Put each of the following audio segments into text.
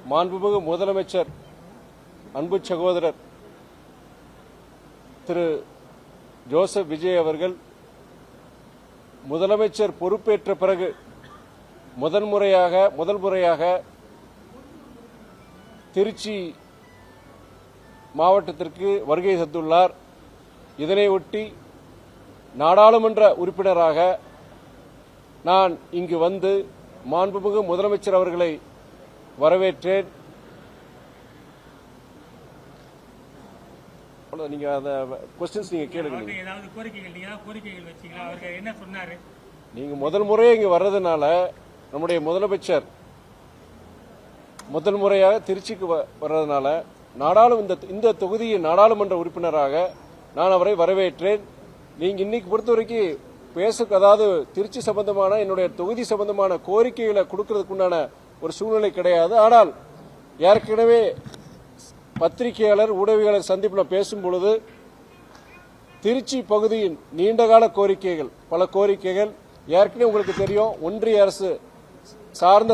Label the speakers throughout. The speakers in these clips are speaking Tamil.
Speaker 1: மாண்புமிகு முதலமைச்சர் அன்பு சகோதரர் திரு ஜோசப் விஜய் அவர்கள் முதலமைச்சர் பொறுப்பேற்ற பிறகு முதல் முறையாக திருச்சி மாவட்டத்திற்கு வருகை தந்துள்ளார். இதனையொட்டி நாடாளுமன்ற உறுப்பினராக நான் இங்கு வந்து மாண்புமிகு முதலமைச்சர் அவர்களை வரவேற்றேன். நீங்க அந்த क्वेश्चंस நீங்க கேளுங்க.
Speaker 2: ஏதாவது கோரிக்கைகள் வச்சீங்களா? அவர்கள் என்ன சொன்னாரு?
Speaker 1: நீங்க முதல் முறையே இங்க வர்றதுனால நம்முடைய முதலமைச்சர் முதல் முறையாக திருச்சிக்கு வர்றதுனால இந்த தொகுதியின் நாடாளுமன்ற உறுப்பினராக நான் அவரை வரவேற்றேன். நீங்க இன்னைக்கு பொறுத்தவரைக்கும் அதாவது திருச்சி சம்பந்தமான என்னுடைய தொகுதி சம்பந்தமான கோரிக்கைகளை கொடுக்கறதுக்குண்டான ஒரு சூழ்நிலை கிடையாது. ஆனால் ஏற்கனவே பத்திரிகையாளர் ஊடகவியலாளர் சந்திப்பில் பேசும்பொழுது திருச்சி பகுதியின் நீண்டகால கோரிக்கைகள் பல கோரிக்கைகள் ஏற்கனவே உங்களுக்கு தெரியும். ஒன்றிய அரசு சார்ந்த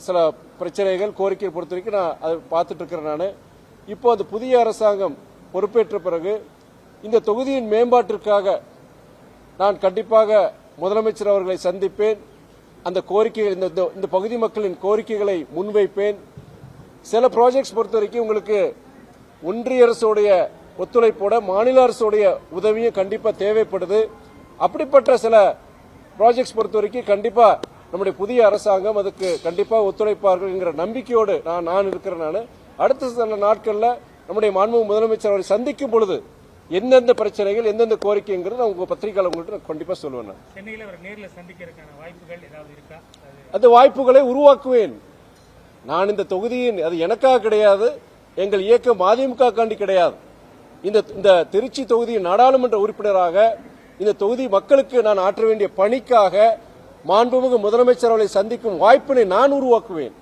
Speaker 1: சில பிரச்சனைகள் கோரிக்கை பொறுத்த வரைக்கும் நான் அதை பார்த்துட்டு இருக்கிறேன். நான் இப்போ அந்த புதிய அரசாங்கம் பொறுப்பேற்ற பிறகு இந்த தொகுதியின் மேம்பாட்டிற்காக நான் கண்டிப்பாக முதலமைச்சர் அவர்களை சந்திப்பேன். அந்த கோரிக்கைகள் இந்த பகுதி மக்களின் கோரிக்கைகளை முன்வைப்பேன். சில ப்ராஜெக்ட்ஸ் பொறுத்த வரைக்கும் உங்களுக்கு ஒன்றிய அரசுடைய ஒத்துழைப்போட மாநில அரசுடைய உதவியும் கண்டிப்பா தேவைப்படுது. அப்படிப்பட்ட சில ப்ராஜெக்ட்ஸ் பொறுத்த வரைக்கும் கண்டிப்பா நம்முடைய புதிய அரசாங்கம் அதுக்கு கண்டிப்பா ஒத்துழைப்பார்கள் என்கிற நம்பிக்கையோடு நான் இருக்கிறேன். நான் அடுத்த சில நாட்கள்ல நம்முடைய மாண்புமிகு முதலமைச்சர் அவரை சந்திக்கும் பொழுது எந்தெந்த பிரச்சனைகள் எந்தெந்த கோரிக்கைங்கிறது நான் உங்க பத்திரிகையாளர் உங்கள்கிட்ட கண்டிப்பா சொல்லுவேன்.
Speaker 2: சென்னையில் அவர் நேரில் சந்திக்கிறதுக்கான வாய்ப்புகள் ஏதாவது இருக்கா?
Speaker 1: அந்த வாய்ப்புகளை உருவாக்குவேன். நான் இந்த தொகுதியின் அது எனக்காக கிடையாது, எங்கள் இயக்கம் அதிமுக காண்டி கிடையாது. இந்த திருச்சி தொகுதியின் நாடாளுமன்ற உறுப்பினராக இந்த தொகுதி மக்களுக்கு நான் ஆற்ற வேண்டிய பணிக்காக மாண்புமிகு முதலமைச்சர் அவர்களை சந்திக்கும் வாய்ப்பினை நான் உருவாக்குவேன்.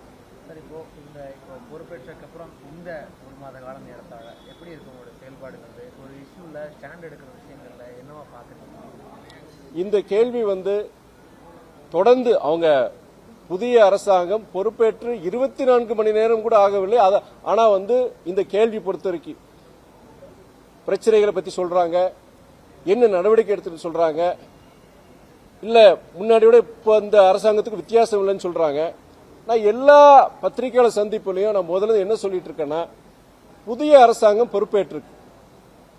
Speaker 3: பொறுப்பேற்றதுக்கு அப்புறம் இந்த ஒரு மாத கால நேரத்தாக எப்படி இருக்கும் உங்களுடைய செயல்பாடுகள்? ஒரு இஷ்யூல ஸ்டாண்ட் எடுக்கிற விஷயங்கள்ல என்னவா பாக்குறீங்க?
Speaker 1: இந்த கேள்வி தொடர்ந்து அவங்க புதிய அரசாங்கம் பொறுப்பேற்று 24 மணி நேரம் கூட ஆகவில்லை. ஆனா இந்த கேள்வி பொறுத்த வரைக்கும் பிரச்சனைகளை பத்தி சொல்றாங்க, என்ன நடவடிக்கை எடுத்துட்டு சொல்றாங்க, இல்ல முன்னாடியோட இப்ப இந்த அரசாங்கத்துக்கு வித்தியாசம் இல்லைன்னு சொல்றாங்க. நான் எல்லா பத்திரிகையாளர் சந்திப்புலையும் நான் முதல்ல என்ன சொல்லிட்டு இருக்கேன்னா, புதிய அரசாங்கம் பொறுப்பேற்றிருக்கு,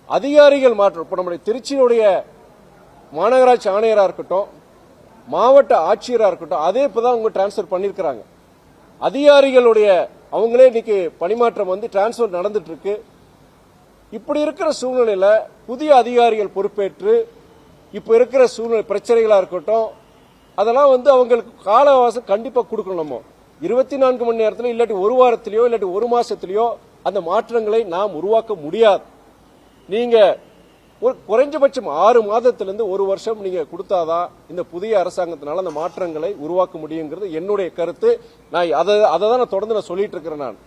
Speaker 1: அதிகாரிகள் மாற்றம். இப்ப நம்முடைய திருச்சியுடைய மாநகராட்சி ஆணையரா இருக்கட்டும், மாவட்ட ஆட்சியரா இருக்கட்டும், அதே இப்பதான் அவங்க டிரான்ஸ்பர் பண்ணிருக்கிறாங்க. அதிகாரிகளுடைய அவங்களே இன்னைக்கு பணிமாற்றம் டிரான்ஸ்பர் நடந்துட்டு இருக்கு. இப்படி இருக்கிற சூழ்நிலையில புதிய அதிகாரிகள் பொறுப்பேற்று இப்ப இருக்கிற சூழ்நிலை பிரச்சனைகளா இருக்கட்டும், அதெல்லாம் அவங்களுக்கு கால அவகாசம் கண்டிப்பா கொடுக்கணும். 24 மணி நேரத்தில் இல்லாட்டி ஒரு வாரத்திலேயோ இல்லாட்டி ஒரு மாசத்திலேயோ அந்த மாற்றங்களை நாம் உருவாக்க முடியாது. நீங்க ஒரு குறைஞ்சபட்சம் 6 மாதத்திலிருந்து ஒரு வருஷம் நீங்க கொடுத்தாதான் இந்த புதிய அரசாங்கத்தினால அந்த மாற்றங்களை உருவாக்க முடியுங்கிறது என்னுடைய கருத்து. நான் அதை தான் தொடர்ந்து நான் சொல்லிட்டு இருக்கிறேன். நான்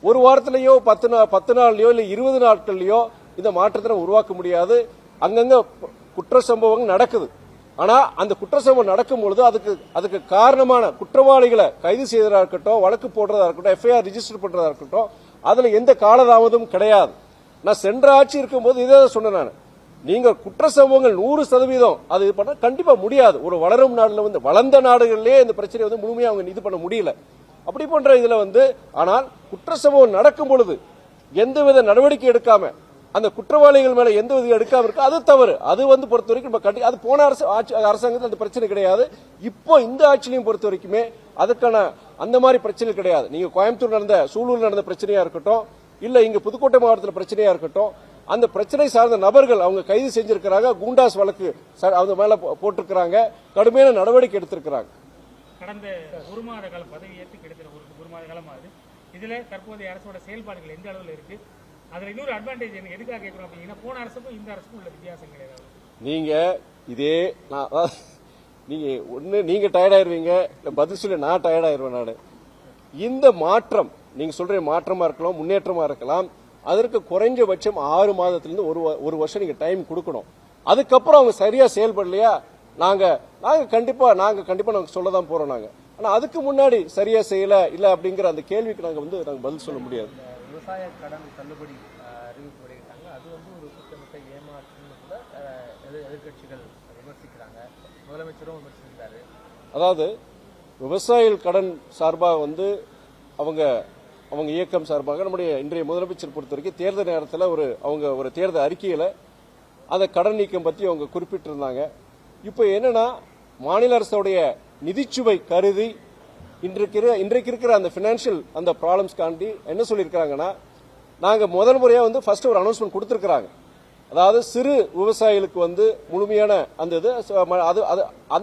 Speaker 1: ஒரு வாரத்திலேயோ 10 நாள்லயோ இல்ல 20 நாட்கள்லயோ இந்த மாற்றத்தை உருவாக்க முடியாது. அங்கங்க குற்ற சம்பவங்கள் நடக்குது. ஆனா அந்த குற்ற சம்பவம் நடக்கும் பொழுது அதுக்கு காரணமான குற்றவாளிகளை கைது செய்யறதா இருக்கட்டும், வழக்கு போடுறதா இருக்கட்டும், எஃப்ஐஆர் ரிஜிஸ்டர் பண்றதா இருக்கட்டும், அதுல எந்த காலதாமதமும் கிடையாது. நான் சென்ற ஆட்சி இருக்கும்போது இதே சொன்னேன். நான் நீங்க குற்ற சம்பவங்கள் 100% அது பண்ண கண்டிப்பா முடியாது. ஒரு வளரும் நாடுல வளர்ந்த நாடுகளிலே இந்த பிரச்சனை முழுமையா அவங்க இது பண்ண முடியல. அப்படி போன்ற இதுல ஆனால் குற்ற சம்பவம் நடக்கும் பொழுது எந்தவித நடவடிக்கை எடுக்காம அந்த குற்றவாளிகள் மேல எந்த வித எடுக்காம இருக்கு, அது தவறு. அது பொறுத்த வரைக்கும் அது போன அரசாங்கத்தில் அந்த பிரச்சனை கிடையாது. இப்போ இந்த ஆட்சியிலையும் பொறுத்த வரைக்குமே அதுக்கான அந்த மாதிரி பிரச்சனை கிடையாது. நீங்க கோயம்புத்தூர் நடந்த சூலூர் நடந்த பிரச்சனையா இருக்கட்டும், இல்ல இங்க புதுக்கோட்டை மாவட்டத்தில் பிரச்சனையா இருக்கட்டும், அந்த பிரச்சனை சார்ந்த நபர்கள் அவங்க கைது செஞ்சிருக்கிறாங்க. கூண்டாஸ் வழக்கு அவங்க மேல போட்டிருக்கிறாங்க, கடுமையான நடவடிக்கை எடுத்திருக்கிறாங்க.
Speaker 2: கடந்த ஒரு மாத காலம் பதவியேற்று கிடைத்த ஒரு மாத காலம் ஆகுது. இதுல தற்போதைய அரசோட செயல்பாடுகள் எந்த அளவில் இருக்கு? அதுல இன்னொரு அட்வான்டேஜ் எதுக்காக கேட்கிறோம் அப்படின்னா, போன அரசுக்கும் இந்த அரசுக்கும் உள்ள வித்தியாசங்கள் ஏதாவது?
Speaker 1: நீங்க டயர்டாயிருவீங்க, பதில் சொல்லி நான் டயர்டாயிருவேன். நான் இந்த மாற்றம் நீங்க சொல்ற மாற்றமா இருக்கலாம், முன்னேற்றமா இருக்கலாம். அதற்கு குறைஞ்சபட்சம் 6 மாதத்திலிருந்து ஒரு வருஷம் நீங்க டைம் கொடுக்கணும். அதுக்கப்புறம் அவங்க சரியா செயல்படலையா நாங்க கண்டிப்பா நாங்க சொல்லதான் போறோம். ஆனா அதுக்கு முன்னாடி சரியா செய்யல இல்ல அப்படிங்கிற அந்த கேள்விக்கு நாங்க பதில் சொல்ல முடியாது.
Speaker 3: விவசாய கடன் தள்ளுபடி அறிவிப்பு வெளியிட்டாங்க. அது வந்து ஒரு திட்டமிட்ட ஏமாற்றுன்னு கூட எதிர்கட்சிகள் விமர்சிக்கிறாங்க. முதலமைச்சரும் விமர்சிக்கிறாரு.
Speaker 1: அதாவது விவசாயிகள் கடன் சார்பாக அவங்க இயக்கம் சார்பாக நம்முடைய இன்றைய முதலமைச்சர் பொறுத்த வரைக்கும் தேர்தல் நேரத்தில் அவங்க ஒரு தேர்தல் அறிக்கையில அந்த கடன் நீக்கம் பத்தி அவங்க குறிப்பிட்டிருந்தாங்க. இப்போ என்னன்னா மாநில அரசுடைய நிதிச்சுமை கருதி இன்றைக்கு இருக்கிற அந்த பினான்சியல் அந்த ப்ராப்ளம்ஸ் காண்டி என்ன சொல்லியிருக்காங்கன்னா, நாங்க முதல் முறையா ஃபர்ஸ்ட் ஒரு அனௌன்ஸ்மெண்ட் கொடுத்திருக்கிறாங்க. அதாவது சிறு விவசாயிகளுக்கு முழுமையான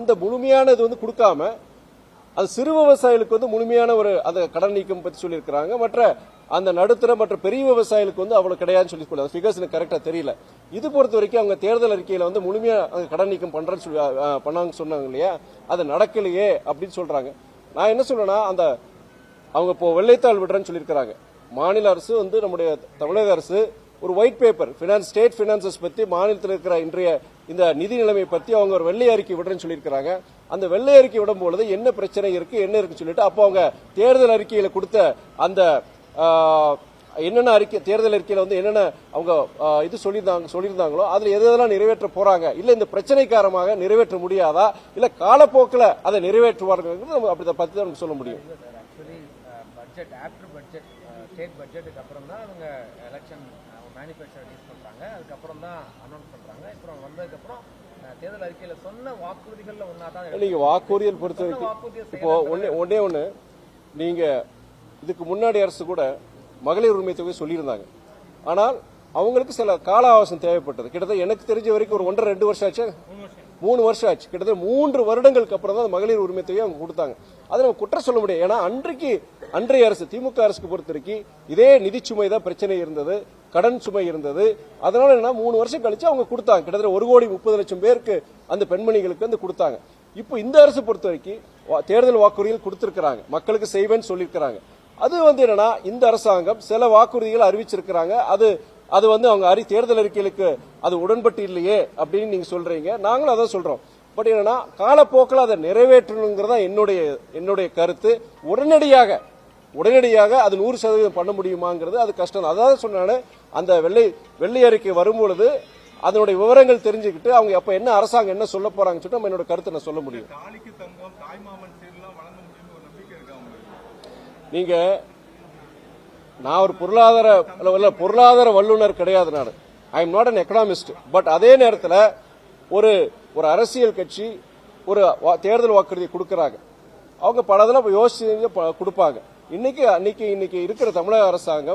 Speaker 1: அந்த முழுமையானது கொடுக்காம அது சிறு விவசாயிகளுக்கு முழுமையான அந்த கடன் நீக்கம் பத்தி சொல்லியிருக்கிறாங்க. மற்ற அந்த நடுத்தர மற்ற பெரிய விவசாயிகளுக்கு அவ்வளவு கிடையாதுன்னு சொல்லி ஃபிகர்ஸ் எனக்கு கரெக்டா தெரியல. இது பொறுத்த வரைக்கும் அவங்க தேர்தல் அறிக்கையில முழுமையா கடன் நீக்கம் பண்ணாங்க சொன்னாங்க இல்லையா, அது நடக்கலையே அப்படின்னு சொல்றாங்க. நான் என்ன சொல்றேன்னா, அவங்க இப்போ வெள்ளைத்தாள் விடுறேன்னு சொல்லியிருக்கிறாங்க. மாநில அரசு நம்முடைய தமிழக அரசு ஒரு ஒயிட் பேப்பர் ஸ்டேட் பினான்சஸ் பத்தி மாநிலத்தில் இருக்கிற இன்றைய இந்த நிதி நிலைமை பத்தி அவங்க ஒரு வெள்ளை அறிக்கை விடுறேன்னு சொல்லியிருக்கிறாங்க. அந்த வெள்ளை அறிக்கை விடும்போது என்ன பிரச்சனை இருக்கு என்ன இருக்குன்னு சொல்லிட்டு அப்போ அவங்க தேர்தல் அறிக்கையில கொடுத்த அந்த என்னென்ன அறிக்கை தேர்தல் அறிக்கையில என்னென்ன அவங்க இது சொல்லியிருந்தாங்களோ அதுல எதெல்லாம் நிறைவேற்ற போறாங்க, இல்ல இந்த பிரச்சனை காரணமாக நிறைவேற்ற முடியாதா, இல்ல காலப்போக்கில் அதை நிறைவேற்றுவார்கள் அப்படி பத்தி தான் சொல்ல முடியும்.
Speaker 3: பட்ஜெட் ஆஃப்டர் பட்ஜெட் ஸ்டேட் பட்ஜெட்டுக்கு அப்புறம் தான் அவங்க எலெக்ஷன் மேனிஃபெஸ்டோ ரிலீஸ் பண்றாங்க. அதுக்கப்புறம் தான் அனௌன்ஸ் பண்றாங்க. அப்புறம் வந்ததுக்கு அப்புறம் தேர்தல் அறிக்கையில சொன்ன வாக்குறுதிகள்ல ஒன்னாதான்
Speaker 1: நீங்க வாக்குறுதிகள் பொறுத்த வரைக்கும் இப்போ ஒண்ணே நீங்க இதுக்கு முன்னாடி அரசு கூட மகளிர் உரிமை தொகை சொல்லியிருந்தாங்க. ஆனால் அவங்களுக்கு சில கால அவகாசம் தேவைப்பட்டது. கிட்டத்தட்ட எனக்கு தெரிஞ்ச வரைக்கும் ஒரு 1.5-2 வருஷம் ஆச்சு, 3 வருஷம் ஆச்சு. கிட்டத்தட்ட 3 வருடங்களுக்கு அப்புறம் தான் மகளிர் உரிமை தொகை அவங்க கொடுத்தாங்க. அதை நம்ம குற்றம் சொல்ல முடியாது. ஏன்னா அன்றைய அரசு திமுக அரசுக்கு பொறுத்த வரைக்கும் இதே நிதி சுமை தான் பிரச்சனை இருந்தது, கடன் சுமை இருந்தது. அதனால என்ன 3 வருஷம் கழிச்சு அவங்க கொடுத்தாங்க. கிட்டத்தட்ட 1,30,00,000 பேருக்கு அந்த பெண்மணிகளுக்கு கொடுத்தாங்க. இப்போ இந்த அரசு பொறுத்த வரைக்கும் தேர்தல் வாக்குறுதிகள் கொடுத்திருக்கிறாங்க, மக்களுக்கு செய்வேன்னு சொல்லியிருக்கிறாங்க. அது என்னன்னா இந்த அரசாங்கம் சில வாக்குறுதிகள் அறிவிச்சிருக்கிறாங்க. அது அவங்க தேர்தல் அறிக்கைகளுக்கு அது உடன்பட்டு இல்லையே அப்படின்னு நீங்க சொல்றீங்க, நாங்களும் அதான் சொல்றோம். பட் என்னன்னா காலப்போக்கில் அதை நிறைவேற்றணுங்கிறதா என்னுடைய கருத்து. உடனடியாக அது 100% பண்ண முடியுமாங்கிறது அது கஷ்டம். அதாவது சொன்னாலும் அந்த வெள்ளை அறிக்கை வரும்பொழுது அதனுடைய விவரங்கள் தெரிஞ்சுக்கிட்டு அவங்க அப்ப என்ன அரசாங்கம் என்ன சொல்ல போறாங்கன்னு சொல்லிட்டு நம்ம என்னோட கருத்தை நான் சொல்ல முடியும். நீங்க நான் ஒரு பொருளாதார வல்லுநர் கிடையாது. நான் I am not an economist. But அதே நேரத்தில் ஒரு அரசியல் கட்சி ஒரு தேர்தல் வாக்குறுதி கொடுக்கறாங்க, அவங்க பலதெல்லாம் யோசிச்சு கொடுப்பாங்க. இன்னைக்கு இருக்கிற தமிழக அரசாங்க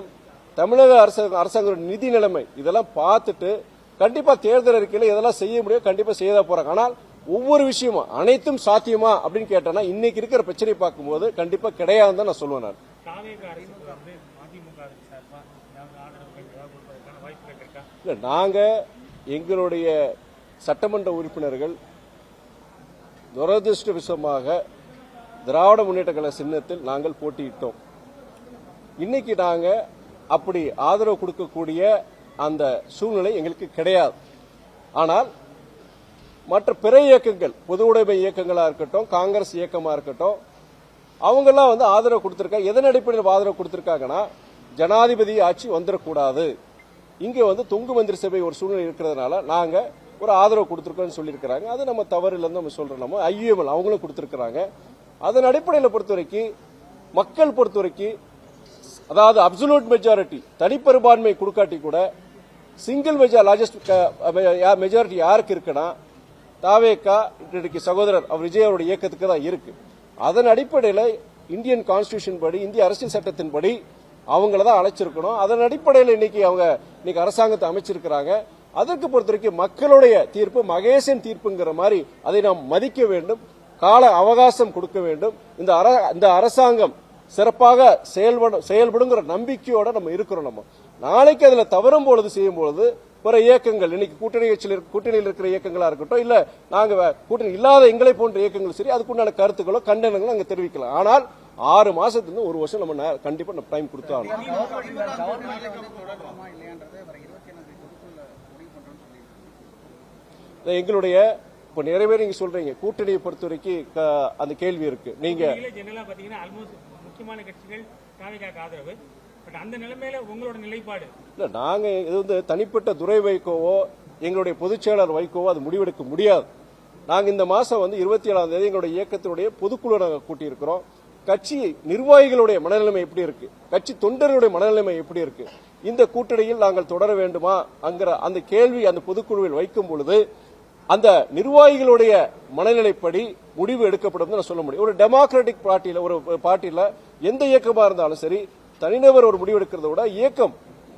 Speaker 1: நிதி நிலைமை இதெல்லாம் பார்த்துட்டு கண்டிப்பா தேர்தல் அறிக்கையில இதெல்லாம் செய்ய முடியும், கண்டிப்பா செய்யதான் போறாங்க. ஆனால் ஒவ்வொரு விஷயமும் அனைத்தும் சாத்தியமா அப்படின்னு கேட்டா இன்னைக்கு இருக்கிற பிரச்சனை பார்க்கும்போது கண்டிப்பா கிடையாதுன்னு தான் நான் சொல்லுவேன். நான் நாங்க எங்களுடைய சட்டமன்ற உறுப்பினர்கள் துரதிருஷ்டவசமாக திராவிட முன்னேற்ற கழக சின்னத்தில் நாங்கள் போட்டியிட்டோம். இன்னைக்கு நாங்க அப்படி ஆதரவு கொடுக்கக்கூடிய அந்த சூழ்நிலை எங்களுக்கு கிடையாது. ஆனால் மற்ற பிற இயக்கங்கள், பொது உடைமை இயக்கங்களா இருக்கட்டும், காங்கிரஸ் இயக்கமா இருக்கட்டும், அவங்கெல்லாம் ஆதரவு கொடுத்திருக்காங்க. எதன் அடிப்படையில் ஆதரவு கொடுத்திருக்காங்கன்னா, ஜனாதிபதி ஆட்சி வந்துடக்கூடாது, இங்க தொங்கு மந்திரி சபை ஒரு சூழ்நிலை இருக்கிறதுனால நாங்க ஒரு ஆதரவு கொடுத்திருக்கோம் சொல்லியிருக்கிறாங்க. அது நம்ம தவறு இல்லைன்னு நம்ம சொல்றோம். நம்ம ஐயுஎம்எல் அவங்களும் கொடுத்திருக்கிறாங்க. அதன் அடிப்படையில் பொறுத்த வரைக்கும் மக்கள் பொறுத்த வரைக்கும் அதாவது அப்சல்யூட் மெஜாரிட்டி தனிப்பெரும்பான்மை கொடுக்காட்டி கூட சிங்கிள் மெஜாரிட்டி யாருக்கு இருக்குன்னா தாவேகா இன்றைக்கு சகோதரர் விஜய் அவருடைய இயக்கத்துக்கு தான் இருக்கு. அதன் அடிப்படையில் இந்தியன் கான்ஸ்டிடியூஷன் படி, இந்திய அரசியல் சட்டத்தின்படி அவங்கள தான் அழைச்சிருக்கணும். அதன் அடிப்படையில் இன்னைக்கு அரசாங்கத்தை அமைச்சிருக்கிறாங்க. அதற்கு பொறுத்த வரைக்கும் மக்களுடைய தீர்ப்பு மகேசன் தீர்ப்புங்கிற மாதிரி அதை நாம் மதிக்க வேண்டும், கால அவகாசம் கொடுக்க வேண்டும். இந்த அரசாங்கம் சிறப்பாக செயல்படுங்கிற நம்பிக்கையோட நம்ம இருக்கிறோம். நம்ம நாளைக்கு அதுல தவறும் பொழுது செய்யும் பொழுது பிற இயக்கங்கள், இன்னைக்கு கூட்டணியில் இருக்கிற இயக்கங்களா இருக்கட்டும், இல்ல நாங்க கூட்டணி இல்லாத எங்களை போன்ற இயக்கங்கள் சரி, அதுக்குண்டான கருத்துக்களோ கண்டனங்களோ நாங்க தெரிவிக்கலாம். ஆனால் 6 மாசத்துல 1 வருஷம் நம்ம கண்டிப்பா நம்ம டைம் கொடுத்தாங்க. எங்களுடைய இப்ப நிறைய பேர் நீங்க சொல்றீங்க கூட்டணியை பொறுத்த வரைக்கும் அந்த கேள்வி இருக்கு. நீங்க
Speaker 2: ஜெனரலா பாத்தீங்கன்னா ஆல்மோஸ்ட் முக்கியமான கட்சிகள் தாவேகாக்கு ஆதரவு. பட் அந்த நிலைமையில உங்களோட நிலைப்பாடு
Speaker 1: இல்ல, நாங்க இது வந்து தனிப்பட்ட துரை வைகோவோ எங்களுடைய பொதுச் செயலாளர் வைகோவோ அது முடிவெடுக்க முடியாது. நாங்க இந்த மாசம் வந்து 27ஆம் தேதி எங்களுடைய இயக்கத்தினுடைய பொதுக்குழு நாங்க கூட்டியிருக்கிறோம். கட்சி நிர்வாகிகளுடைய மனநிலைமை எப்படி இருக்கு, கட்சி தொண்டர்களுடைய மனநிலைமை எப்படி இருக்கு, இந்த கூட்டணியில் நாங்கள் தொடர வேண்டுமா என்கிற அந்த கேள்வி அந்த பொதுக்குழுவில் வைக்கும் பொழுது அந்த நிர்வாகிகளுடைய மனநிலைப்படி முடிவு எடுக்கப்படும் நான் சொல்ல முடியும். ஒரு டெமோக்ராட்டிக் பார்ட்டியில ஒரு பார்ட்டியில எந்த இயக்கமா இருந்தாலும் சரி, தனிநபர் ஒரு முடிவு எடுக்கிறத விட இயக்கம்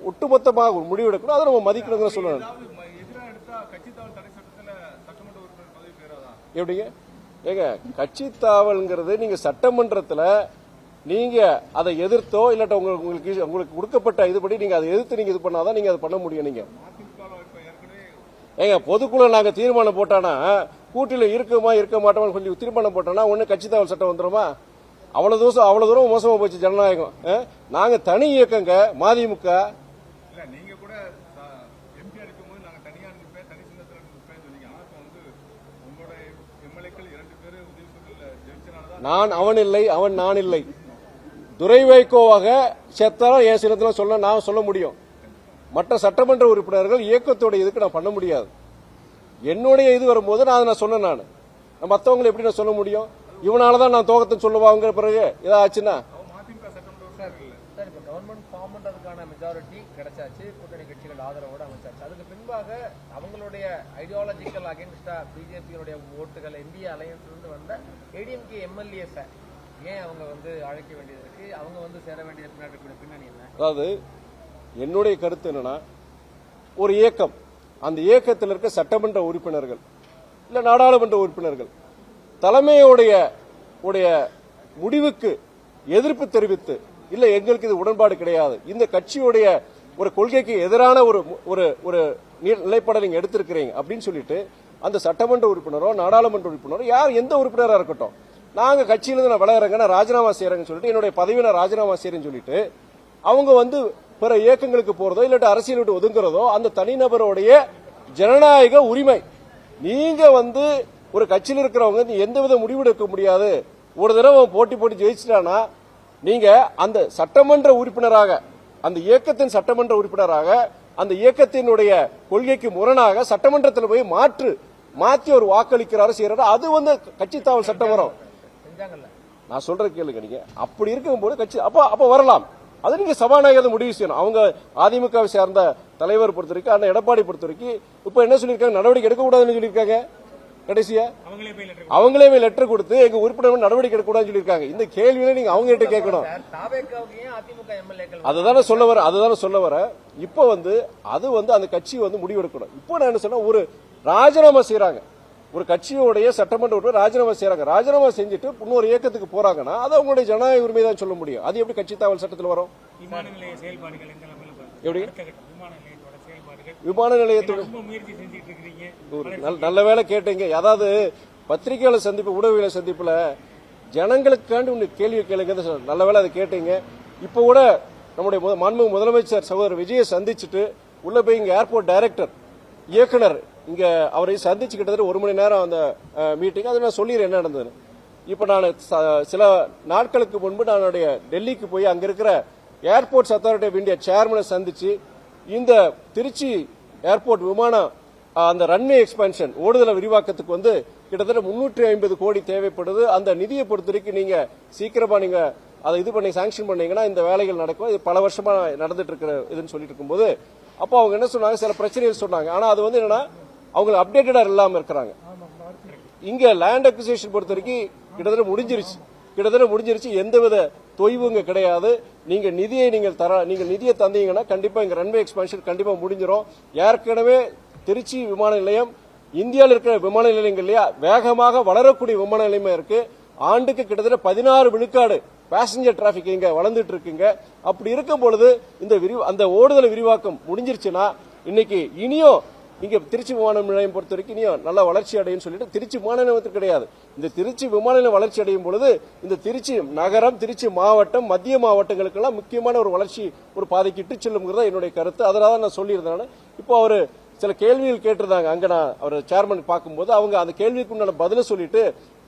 Speaker 1: ஒட்டுமொத்தமாக ஒரு முடிவு எடுக்கணும், அதை நம்ம மதிக்கணும்னு சொல்லணும். எப்படிங்க ஏங்க கட்சி தாவல்ங்கிறது நீங்க சட்டமன்றத்தில் நீங்க அதை எதிர்த்தோ இல்லாட்ட உங்களுக்கு கொடுக்கப்பட்ட இதுபடி நீங்க அதை எதிர்த்து நீங்க இது பண்ணாதான் நீங்க அதை பண்ண முடியும். நீங்க ஏங்க பொதுக்குழு நாங்க தீர்மானம் போட்டானா கூட்டில இருக்குமா இருக்க மாட்டோம் கொஞ்சம் தீர்மானம் போட்டோம்னா ஒண்ணு கட்சி தாவல் சட்டம் வந்துருமா? அவ்வளவு தூரம் மோசமா போச்சு ஜனநாயகம். நாங்க தனி இயக்கங்க மதிமுக. நான் அவன் இல்லை, அவன் நான் இல்லை. துரை வைகோவாக செத்தாலும் என் சின்னத்துல நான் சொல்ல முடியும். மற்ற சட்டமன்ற உறுப்பினர்கள் இயக்கத்தோட இதுக்கு நான் பண்ண முடியாது. என்னுடைய இது வரும்போது நான் சொன்னேன். நான் மற்றவங்களை எப்படி நான் சொல்ல முடியும்? இவனாலதான் நான் தோகத்தை சொல்லுவாங்க. பிறகு ஏதாச்சுன்னா
Speaker 3: சார் இப்ப கவர்மெண்ட் ஃபார்ம் பண்றதுக்கான மெஜாரிட்டி கிடைச்சாச்சு, கூட்டணி கட்சிகள் ஆதரவோடு அமைச்சாச்சு. அதுக்கு பின்பாக அவங்களுடைய ஐடியாலஜிக்கல் அகேன்ஸ்டா பிஜேபியோடைய ஓட்டுகள் இந்திய அலையன்ஸ் இருந்து வந்த ஏடிஎம்கே எம்எல்ஏஸ் ஏன் அவங்க வந்து அழைக்க வேண்டியது இருக்கு, அவங்க வந்து சேர வேண்டிய பின்னணி என்ன?
Speaker 1: அதாவது என்னுடைய கருத்து என்னன்னா, ஒரு இயக்கம், அந்த இயக்கத்தில் இருக்க சட்டமன்ற உறுப்பினர்கள் இல்ல நாடாளுமன்ற உறுப்பினர்கள் தலைமையுடைய முடிவுக்கு எதிர்ப்பு தெரிவித்து இல்ல எங்களுக்கு இது உடன்பாடு கிடையாது, இந்த கட்சியுடைய ஒரு கொள்கைக்கு எதிரான ஒரு நிலைப்பாடை நீங்க எடுத்திருக்கிறீங்க அப்படின்னு சொல்லிட்டு அந்த சட்டமன்ற உறுப்பினரோ நாடாளுமன்ற உறுப்பினரோ யார் எந்த உறுப்பினரா இருக்கட்டும், நாங்க கட்சியிலிருந்து நான் விலகிறேங்க, நான் ராஜினாமா செய்யறேன்னு சொல்லிட்டு என்னுடைய பதவியை நான் ராஜினாமா செய்யறேன்னு சொல்லிட்டு அவங்க வந்து பிற இயக்கங்களுக்கு போறதோ இல்லாட்டி அரசியல் விட்டு ஒதுங்குறதோ அந்த தனிநபருடைய ஜனநாயக உரிமை. நீங்க வந்து ஒரு கட்சியில் இருக்கிறவங்க எந்தவித முடிவு எடுக்க முடியாது. ஒரு தடவை போட்டி ஜெயிச்சிட்டானா நீங்க அந்த சட்டமன்ற உறுப்பினராக, அந்த இயக்கத்தின் சட்டமன்ற உறுப்பினராக, அந்த இயக்கத்தினுடைய கொள்கைக்கு முரணாக சட்டமன்றத்தில் போய் மாற்றி ஒரு வாக்களிக்கிறாரு செய்யறாரு, அது வந்து கட்சி தாவல் சட்டம் வரும். நான் சொல்ற கேளுங்க, நீங்க அப்படி இருக்கும்போது கட்சி அப்ப வரலாம். அது நீங்க சபாநாயகர் முடிவு செய்யணும். அவங்க அதிமுகவை சேர்ந்த தலைவர் பொறுத்த வரைக்கும், அண்ணன் எடப்பாடி பொறுத்த வரைக்கும் இப்ப என்ன சொல்லியிருக்காங்க, நடவடிக்கை எடுக்கக்கூடாதுன்னு சொல்லியிருக்காங்க. கடைசியா அவங்களே லெட்டர் கொடுத்து எங்க உறுப்பினர் நடவடிக்கை எடுக்கக்கூடாதுன்னு சொல்லியிருக்காங்க. இந்த கேள்வியில நீங்க அவங்க கிட்ட கேட்கணும். அதுதானே சொல்ல வர. இப்ப வந்து அது வந்து அந்த கட்சி வந்து முடிவெடுக்கணும். இப்போ நான் என்ன சொன்னா, ஒரு ராஜினாமா செய்யறாங்க, ஒரு கட்சியோடைய சட்டமன்ற உறுப்பினர் ராஜினாமா செய்யறாங்க. ராஜினாமா செஞ்சுட்டு இன்னொரு இயக்கத்துக்கு போறாங்கன்னா அது அவங்களுடைய ஜனநாயக உரிமை தான் சொல்ல முடியும். அது எப்படி கட்சி தாவல் சட்டத்தில் வரும்? எப்படி விமான நிலையத்தோட நல்ல வேலை கேட்டீங்க. அதாவது பத்திரிகையாளர் சந்திப்பு, ஊடகவியலாளர் சந்திப்புல ஜனங்களுக்காண்டி ஒன்று கேள்வி கேளுங்க, நல்ல வேலை அதை கேட்டீங்க. இப்ப கூட நம்முடைய மாண்புமிகு முதலமைச்சர் சகோதரர் விஜயை சந்திச்சுட்டு உள்ள போய் இங்க ஏர்போர்ட் டைரக்டர் இயக்குனர் இங்க அவரை சந்திச்சு கிட்டத்தட்ட 1 மணி நேரம் அந்த மீட்டிங். அதை நான் சொல்லிடுறேன் என்ன நடந்ததுன்னு. இப்ப நான் சில நாட்களுக்கு முன்பு நான் டெல்லிக்கு போய் அங்க இருக்கிற ஏர்போர்ட்ஸ் அத்தாரிட்டி ஆஃப் இந்தியா சேர்மனை சந்திச்சு இந்த திருச்சி ஏர்போர்ட் விமானம் அந்த ரன்வே எக்ஸ்பான்ஷன் ஓடுதல விரிவாக்கத்துக்கு வந்து கிட்டத்தட்ட 350 கோடி தேவைப்படுது. அந்த நிதியை பொறுத்த வரைக்கும் நீங்க சீக்கிரமா நீங்க அதை இது பண்ணி சாங்ஷன் பண்ணீங்கன்னா இந்த வேலைகள் நடக்கும். இது பல வருஷமா நடந்துட்டு இருக்கிற இதுன்னு சொல்லிட்டு இருக்கும்போது அப்போ அவங்க என்ன சொன்னாங்க, சில பிரச்சனைகள் சொன்னாங்க. ஆனா அது வந்து என்னன்னா அவங்க அப்டேட்டடா இல்லாம இருக்கிறாங்க. இங்க லேண்ட் அக்விசிஷன் பொறுத்த வரைக்கும் கிட்டத்தட்ட முடிஞ்சிருச்சு. எந்தவித தொய்வுங்க கிடையாது. நீங்க நிதியை தந்தீங்கன்னா கண்டிப்பா இங்க ரன்வே எக்ஸ்பான்ஷன் கண்டிப்பா முடிஞ்சிடும். ஏற்கனவே திருச்சி விமான நிலையம் இந்தியாவில் இருக்கிற விமான நிலையங்கள்லயே வேகமாக வளரக்கூடிய விமான நிலையமா இருக்கு. ஆண்டுக்கு கிட்டத்தட்ட 16 விழுக்காடு பேசஞ்சர் டிராபிக் இங்க வளர்ந்துட்டு இருக்குங்க. அப்படி இருக்கும் பொழுது அந்த ஓடுதல் விரிவாக்கம் முடிஞ்சிருச்சுன்னா இன்னைக்கு இனியும் இங்க திருச்சி விமான நிலையம் பொறுத்த வரைக்கும் இனியும் நல்ல வளர்ச்சி அடையும் சொல்லிட்டு திருச்சி விமான நிலையத்துக்கு கிடையாது, இந்த திருச்சி விமான நிலையம் வளர்ச்சி அடையும் பொழுது இந்த திருச்சி நகரம், திருச்சி மாவட்டம், மத்திய மாவட்டங்களுக்கெல்லாம் முக்கியமான ஒரு வளர்ச்சி ஒரு பாதைக்கு இட்டு செல்லுங்கிறதா என்னுடைய கருத்து. அதனால நான் சொல்லியிருந்தேன். இப்போ அவரு சில கேள்விகள் கேட்டிருந்தாங்க. அங்க நான் அவர் சேர்மன் பார்க்கும்போது அவங்க அந்த கேள்விக்கு உண்டான பதில சொல்லிட்டு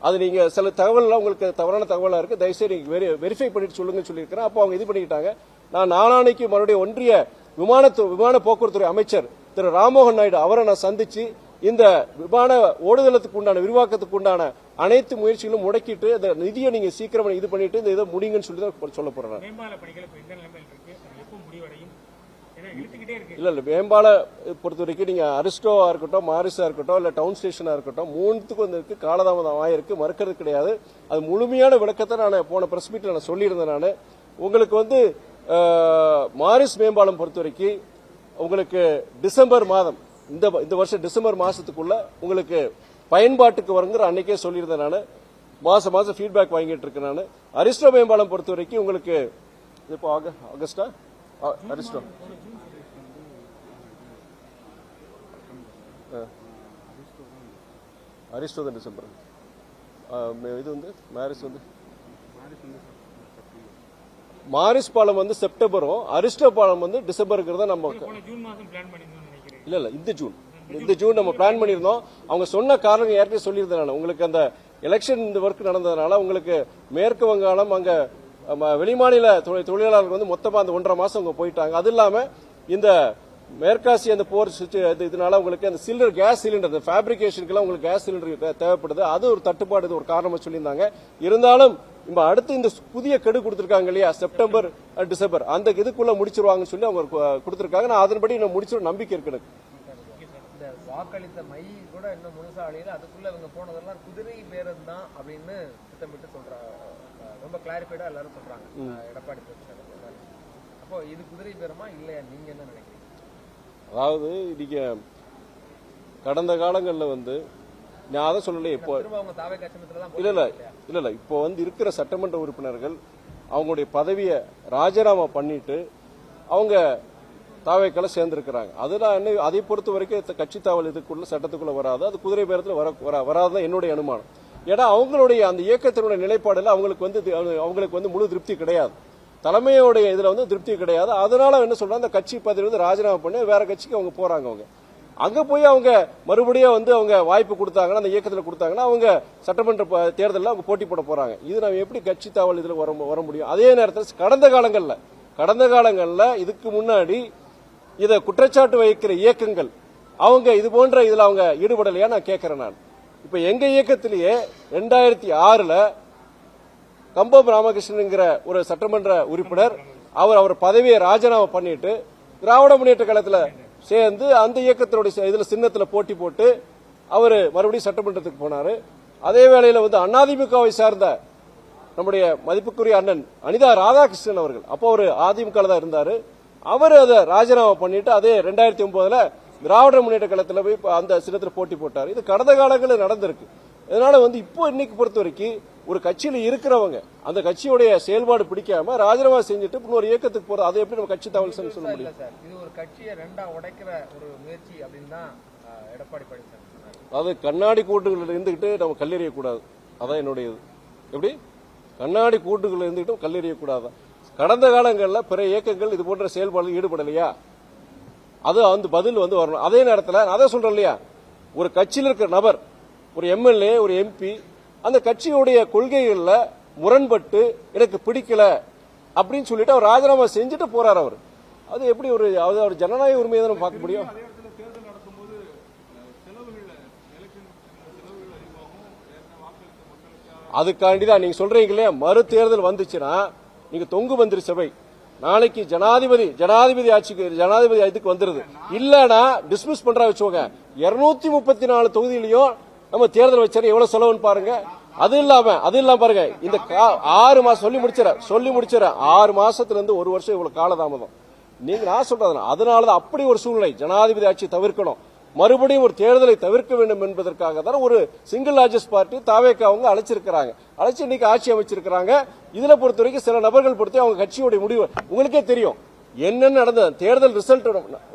Speaker 1: அது நீங்க சில தகவல்லாம் உங்களுக்கு தவறான தகவலா இருக்கு, தயவுசெய்து நீங்க வெரிஃபை பண்ணிட்டு சொல்லுங்கன்னு சொல்லியிருக்கிறேன். அப்போ அவங்க இது பண்ணிக்கிட்டாங்க. நான் நாளானைக்கு மறுபடியும் ஒன்றிய விமான போக்குவரத்துறை அமைச்சர் திரு ராம்மோகன் நாயுடு அவரை நான் சந்திச்சு இந்த விமான ஓடுதளத்துக்கு உண்டான விரிவாக்கத்துக்கு உண்டான அனைத்து முயற்சிகளும் முடக்கிட்டு இந்த நிதியை நீங்க சீக்கிரம் இது பண்ணிட்டு இந்த இதை முடிங்கன்னு சொல்லி தான் சொல்ல போறேன்.
Speaker 2: மேம்பால பணிகள் இப்ப எந்த நிலைமையில் இருக்கு, அது எப்போ முடிவடையும்? ஏன்னா இழுத்துக்கிட்டே இருக்கு.
Speaker 1: இல்ல மேம்பால பொறுத்த வரைக்கும் நீங்க அரிஸ்டோவா இருக்கட்டும், மாரிஸா இருக்கட்டும், இல்ல டவுன் ஸ்டேஷனா இருக்கட்டும், மூணுத்துக்கும் வந்து காலதாமதம் ஆயிருக்கு, மறுக்கிறது கிடையாது. அது முழுமையான விளக்கத்தை நான் போன பிரஸ் மீட்ல நான் சொல்லியிருந்தேன். நான் உங்களுக்கு வந்து மாரிஸ் மேம்பாலம் பொறுத்த வரைக்கும் உங்களுக்கு டிசம்பர் மாதம் இந்த வருஷம் டிசம்பர் மாசத்துக்குள்ள உங்களுக்கு பயன்பாட்டுக்கு வருங்கிற அன்னைக்கே சொல்லியிருந்தேன். நான் மாசம் ஃபீட்பேக் வாங்கிட்டு இருக்கேன். நான் அரிஸ்டோ மேம்பாலம் பொறுத்த வரைக்கும் உங்களுக்கு இப்போ ஆகஸ்டா அரிஸ்டோ அரிஸ்டோ தான் டிசம்பர். இது வந்து மாரிஸ் வந்து மாரிஸ் பாலம் வந்து செப்டம்பரும் அரிஸ்டோ பாலம் வந்து டிசம்பருங்கிறத நம்ம
Speaker 2: ஜூன் மாதம் பிளான் பண்ணிருந்தோம்னு நினைக்கிறேன்.
Speaker 1: இல்ல இந்த ஜூன் நம்ம பிளான் பண்ணியிருந்தோம். அவங்க சொன்ன காரணம் ஏற்கனவே சொல்லியிருந்தேன். உங்களுக்கு அந்த எலெக்ஷன் இந்த ஒர்க் நடந்ததுனால உங்களுக்கு மேற்கு வங்காளம் அங்க வெளிமாநில தொழிலாளர்கள் வந்து மொத்தமா அந்த 1.5 மாசம் அங்க போயிட்டாங்க. அது இல்லாம இந்த மேற்காசிய அந்த போர் இதனால உங்களுக்கு அந்த சிலிண்டர் கேஸ் சிலிண்டர் ஃபேப்ரிகேஷனுக்கு உங்களுக்கு கேஸ் சிலிண்டர் தேவைப்படுது. அது ஒரு தட்டுப்பாடு ஒரு காரணமா சொல்லியிருந்தாங்க. இருந்தாலும் இப்ப அடுத்து இந்த புதிய கெடு கொடுத்திருக்காங்க இல்லையா, செப்டம்பர் டிசம்பர் அந்த இதுக்குள்ள முடிச்சிருவாங்கன்னு சொல்லி அவங்க கொடுத்திருக்காங்க. நான் அதன்படி முடிச்சிட நம்பிக்கை இருக்கு எனக்கு.
Speaker 3: இந்த வாக்களித்த மை கூட இன்னும் முழுசா அழியல, அதுக்குள்ள இவங்க போனதெல்லாம் குதிரை பேரம் தான் அப்படின்னு திட்டமிட்டு சொல்றாங்க. ரொம்ப கிளாரிஃபைடா எல்லாரும் சொல்றாங்க எடப்பாடி பழனிசாமி. அப்போ இது குதிரை பேரமா இல்லையா, நீங்க என்ன நினைக்கிறீங்க?
Speaker 1: அதாவது நீங்க கடந்த காலங்கள்ல வந்து நான் அதை சொல்லலையே, இப்போ இல்ல இப்போ வந்து இருக்கிற சட்டமன்ற உறுப்பினர்கள் அவங்களுடைய பதவியை ராஜினாமா பண்ணிட்டு அவங்க தாவேக்கால சேர்ந்திருக்கிறாங்க. அதுதான் அதை பொறுத்த வரைக்கும் கட்சி தாவல் இதுக்குள்ள சட்டத்துக்குள்ள வராது, அது குதிரை பேரத்தில் வராதுதான் என்னுடைய அனுமானம். ஏன்னா அவங்களுடைய அந்த இயக்கத்தினுடைய நிலைப்பாடுல அவங்களுக்கு வந்து முழு திருப்தி கிடையாது, தலைமையோடைய இதுல வந்து திருப்தி கிடையாது. அதனால என்ன சொல்றாங்க, அந்த கட்சி பதவி வந்து ராஜினாமா பண்ணி வேற கட்சிக்கு அவங்க போறாங்க. அவங்க அங்க போய் அவங்க மறுபடியும் வந்து அவங்க வாய்ப்பு கொடுத்தாங்கன்னா, அந்த இயக்கத்தில் கொடுத்தாங்கன்னா அவங்க சட்டமன்ற தேர்தலில் அவங்க போட்டி போட போறாங்க. இது நம்ம எப்படி கட்சி தாவல் இதுல வர முடியும்? அதே நேரத்தில் கடந்த காலங்கள்ல இதுக்கு முன்னாடி இத குற்றச்சாட்டு வைக்கிற இயக்கங்கள் அவங்க இது போன்ற இதுல அவங்க ஈடுபடலையா நான் கேட்கிறேன். நான் இப்ப எங்க இயக்கத்திலேயே 2006 கம்பம் ராமகிருஷ்ணன்ங்கிற ஒரு சட்டமன்ற உறுப்பினர் அவர் பதவியை ராஜினாமா பண்ணிட்டு திராவிட முன்னேற்ற கழகத்துல சேர்ந்து அந்த இயக்கத்தினுடைய இதுல சின்னத்துல போட்டி போட்டு அவரு மறுபடியும் சட்டமன்றத்துக்கு போனாரு. அதே வேளையில வந்து அதிமுகவை சார்ந்த நம்முடைய மதிப்புக்குரிய அண்ணன் அனிதா ராதாகிருஷ்ணன் அவர்கள் அப்போ ஒரு அதிமுக தான் இருந்தாரு. அவர் அதை ராஜினாமா பண்ணிட்டு அதே 2009 திராவிட முன்னேற்ற கழகத்துல போய் அந்த சின்னத்துல போட்டி போட்டாரு. இது கடந்த காலங்களில் நடந்திருக்கு. அதனால வந்து இப்போ இன்னைக்கு பொறுத்த வரைக்கும் ஒரு கட்சியில இருக்கிறவங்க அந்த கட்சியுடைய செயல்பாடு பிடிக்காம ராஜினாமா செஞ்சுட்டு இன்னொரு இயக்கத்துக்கு போறது, அதை எப்படி நம்ம கட்சி தகவல் சொல்ல முடியும்?
Speaker 3: இது ஒரு கட்சியை ரெண்டா உடைக்கிற ஒரு முயற்சி அப்படின்னு தான் எடப்பாடி பழனிசாமி சொன்னார்.
Speaker 1: அது கண்ணாடி கூட்டுகள் இருந்துகிட்டு நம்ம கல்லெறியக்கூடாது, அதான் என்னுடைய இது. எப்படி கண்ணாடி கூட்டுகள் இருந்துகிட்டு கல்லெறியக்கூடாது. கடந்த காலங்களில் பிற இயக்கங்கள் இது போன்ற செயல்பாடுகள் ஈடுபடலையா, அது அந்த பதில் வந்து வரணும். அதே நேரத்தில் நான் அதை சொல்றேன் இல்லையா, ஒரு கட்சியில் இருக்கிற நபர், ஒரு எம்எல்ஏ, ஒரு எம்பி, அந்த கட்சியுடைய கொள்கைகள்ல முரண்பட்டு எனக்கு பிடிக்கல அப்படின்னு சொல்லிட்டு அவர் ராஜினாமா செஞ்சுட்டு போறாரு. அவர் அது எப்படி ஒரு ஜனநாயக உரிமையை தான் பார்க்க முடியும்? அதுக்காண்டிதான் நீங்க சொல்றீங்களே, மறு தேர்தல் வந்துச்சுன்னா நீங்க தொங்கு மந்திரி சபை நாளைக்கு ஜனாதிபதி ஆட்சிக்கு ஜனாதிபதி இதுக்கு வந்துருது இல்லனா டிஸ்மிஸ் பண்ற வச்சுக்கோங்க. 234 தொகுதியிலையும் நம்ம தேர்தல் வச்சாரு எவ்வளவு செலவுன்னு பாருங்க. அது இல்லாம பாருங்க, இந்த 6 மாசம் சொல்லி முடிச்சிட 6 மாசத்துல இருந்து 1 வருஷம் இவ்வளவு காலதாமதம். நீங்க நான் சொல்றதுனா அதனாலதான் அப்படி ஒரு சூழ்நிலை. ஜனாதிபதி ஆட்சி தவிர்க்கணும், மறுபடியும் ஒரு தேர்தலை தவிர்க்க வேண்டும் என்பதற்காக தான் ஒரு சிங்கிள் லார்ஜஸ்ட் பார்ட்டி தாவேக்கா அவங்க அழைச்சு இன்னைக்கு ஆட்சி அமைச்சிருக்கிறாங்க. இதுல பொறுத்த வரைக்கும் சில நபர்கள் பொறுத்து அவங்க கட்சியோட முடிவு உங்களுக்கே தெரியும் என்னென்ன நடந்தது. தேர்தல் ரிசல்ட்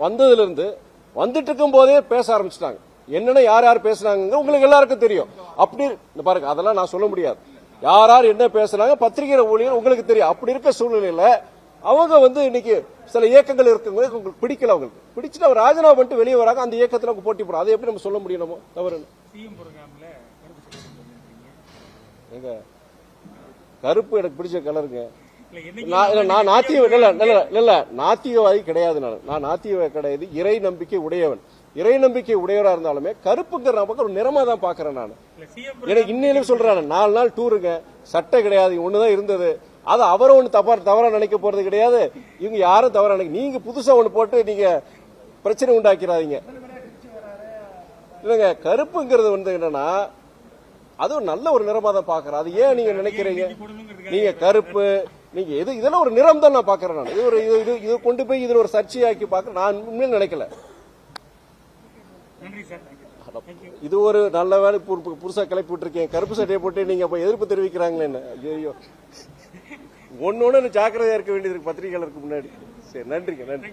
Speaker 1: வந்ததுல இருந்து வந்துட்டு இருக்கும் போதே பேச ஆரம்பிச்சிட்டாங்க. என்னென்ன யார் பேசுறாங்க உங்களுக்கு எல்லாருக்கும் தெரியும். அப்படி பாருங்க, அதெல்லாம் நான் சொல்ல முடியாது. யார் என்ன பேசுறாங்க பத்திரிகை ஊழியர் உங்களுக்கு தெரியும். அப்படி இருக்க சூழ்நிலையில அவங்க வந்து இன்னைக்கு சில இயக்கங்கள் இருக்குங்க உங்களுக்கு பிடிக்கல, அவங்களுக்கு பிடிச்சிட்டு அவர் ராஜினாமா பண்ணிட்டு வெளியே வராங்க, அந்த இயக்கத்தில் அவங்க போட்டி போடுறோம். அதை எப்படி நம்ம சொல்ல முடியும்? நம்ம தவறு.
Speaker 2: சிஎம் ப்ரோக்ராம்ல கருப்பு சட்டை போட்டிருக்கீங்க.
Speaker 1: எங்க கருப்பு எனக்கு பிடிச்ச கலருங்க.
Speaker 2: இல்ல என்னைக்கு
Speaker 1: நான் நாத்திகவாதி கிடையாது. நான் நாத்திகவாதி கிடையாது. இறை நம்பிக்கை உடையவன். இறை நம்பிக்கை உடையவரா இருந்தாலுமே கருப்புங்கிற பக்கம் ஒரு நிறமா தான் பாக்குறேன் நான்.
Speaker 2: இல்ல சிஎம்
Speaker 1: எனக்கு இன்னும் சொல்றேன், 4 நாள் டூருங்க, சட்டை கிடையாது, ஒண்ணுதான் இருந்தது. அது அவரை ஒண்ணு தவறா நினைக்க போறது கிடையாது, இவங்க யாரும் தவறா நினைக்க. நீங்க புதுசா ஒண்ணு போட்டு நீங்க பிரச்சனை உண்டாக்கிறாதீங்க. இல்லங்க, கருப்புங்கிறது வந்து என்னன்னா அது ஒரு நல்ல ஒரு நிறமா தான் பாக்குறேன். அது ஏன் நீங்க நினைக்கிறீங்க? நீங்க கருப்பு, நீங்க எது இதெல்லாம் ஒரு நிறம் தான் நான் பாக்குறேன். நான் இது கொண்டு போய் இதுல ஒரு சர்ச்சையாக்கி பாக்குறேன் நான் உண்மையில நினைக்கல.
Speaker 2: நன்றி சார்.
Speaker 1: இது ஒரு நல்ல வேலை புதுசா கிளப்பி விட்டுருக்கேன். கருப்பு சட்டையை போட்டு நீங்க அப்ப எதிர்ப்பு தெரிவிக்கிறாங்களே என்ன? ஐயோ, ஒன்னு ஜாக்கிரதையா இருக்க வேண்டியது பத்திரிகையாளருக்கு முன்னாடி. சரி, நன்றிங்க. நன்றி.